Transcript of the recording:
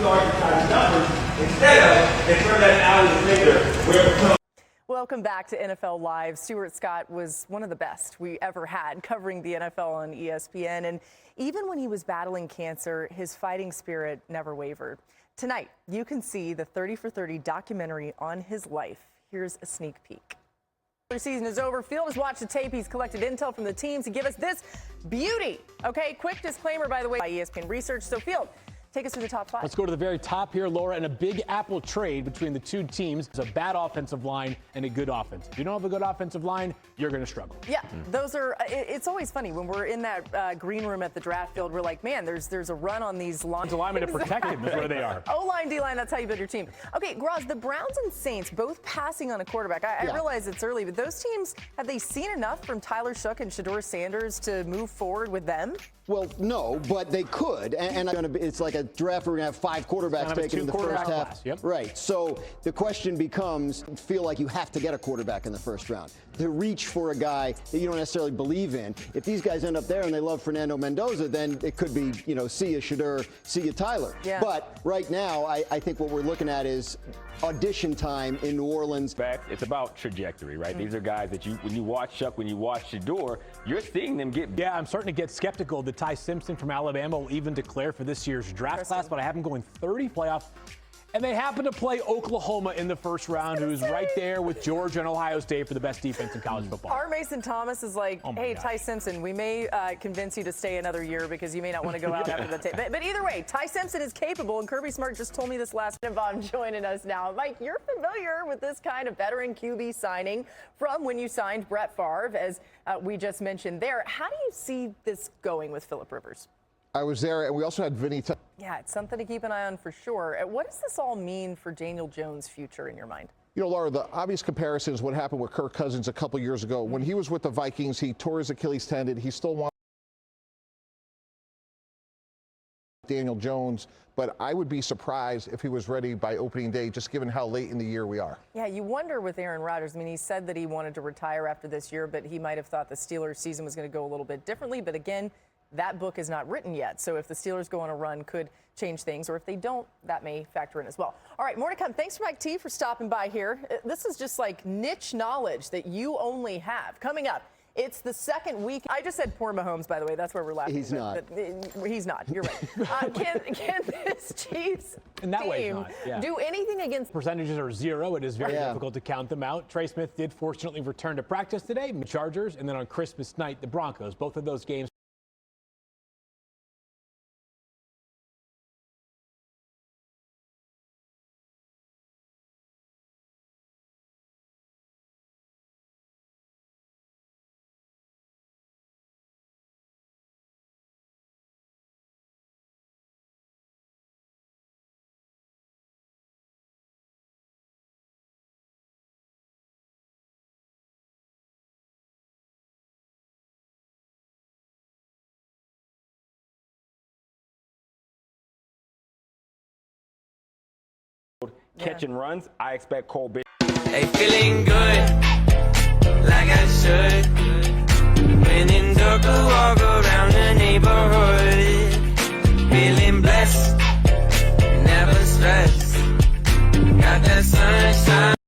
to arbitrage numbers instead of in front of that alley finger where it comes. Welcome back to NFL Live. Stuart Scott was one of the best we ever had covering the NFL on ESPN. And even when he was battling cancer, his fighting spirit never wavered. Tonight, you can see the 30 for 30 documentary on his life. Here's a sneak peek. The season is over. Field has watched the tape. He's collected intel from the teams to give us this beauty. Okay, quick disclaimer, by the way, by ESPN Research. So, Field, take us through the top 5. Let's go to the very top here, Laura, and a big apple trade between the two teams. It's a bad offensive line and a good offense. If you don't have a good offensive line, you're going to struggle. Yeah, those are, it's always funny when we're in that green room at the draft field, we're like, man, there's a run on these lines. There's a lineman to protect him is where they are. O-line, D-line, that's how you build your team. Okay, Graz, the Browns and Saints both passing on a quarterback. I realize it's early, but those teams, have they seen enough from Tyler Shough and Shedeur Sanders to move forward with them? Well, no, but they could. And it's like a draft where we're going to have 5 quarterbacks taken in the first half. Yep. Right. So the question becomes, feel like you have to get a quarterback in the first round. To reach for a guy that you don't necessarily believe in. If these guys end up there and they love Fernando Mendoza, then it could be, see you Shedeur, see you Tyler. Yeah. But right now, I think what we're looking at is audition time in New Orleans. It's about trajectory, right? These are guys that when you watch Shough, when you watch Shedeur, you're seeing them get. Yeah, I'm starting to get skeptical that Ty Simpson from Alabama will even declare for this year's draft class, but I have him going 30 playoffs. And they happen to play Oklahoma in the first round, who's right there with Georgia and Ohio State for the best defense in college football. Our Mason Thomas is like, hey, Ty Simpson, we may convince you to stay another year because you may not want to go out after the tape. But either way, Ty Simpson is capable, and Kirby Smart just told me this last night. Vaughn joining us now. Mike, you're familiar with this kind of veteran QB signing from when you signed Brett Favre, as we just mentioned there. How do you see this going with Phillip Rivers? I was there, and we also had Vinny. Yeah, it's something to keep an eye on for sure. What does this all mean for Daniel Jones' future in your mind? Laura, the obvious comparison is what happened with Kirk Cousins a couple years ago. When he was with the Vikings, he tore his Achilles tendon. He still wanted Daniel Jones, but I would be surprised if he was ready by opening day, just given how late in the year we are. Yeah, you wonder with Aaron Rodgers. I mean, he said that he wanted to retire after this year, but he might have thought the Steelers' season was going to go a little bit differently. But again, that book is not written yet. So if the Steelers go on a run, could change things. Or if they don't, that may factor in as well. All right, more to come. Thanks, Mike T, for stopping by here. This is just like niche knowledge that you only have. Coming up, it's the second week. I just said poor Mahomes, by the way. That's where we're laughing. He's not. He's not. You're right. Can this Chiefs In that way, team not. Yeah. do anything against... Percentages are 0. It is very difficult to count them out. Trey Smith did fortunately return to practice today. Chargers, and then on Christmas night, the Broncos. Both of those games catching runs, I expect Cole Bishop. Hey, feeling good.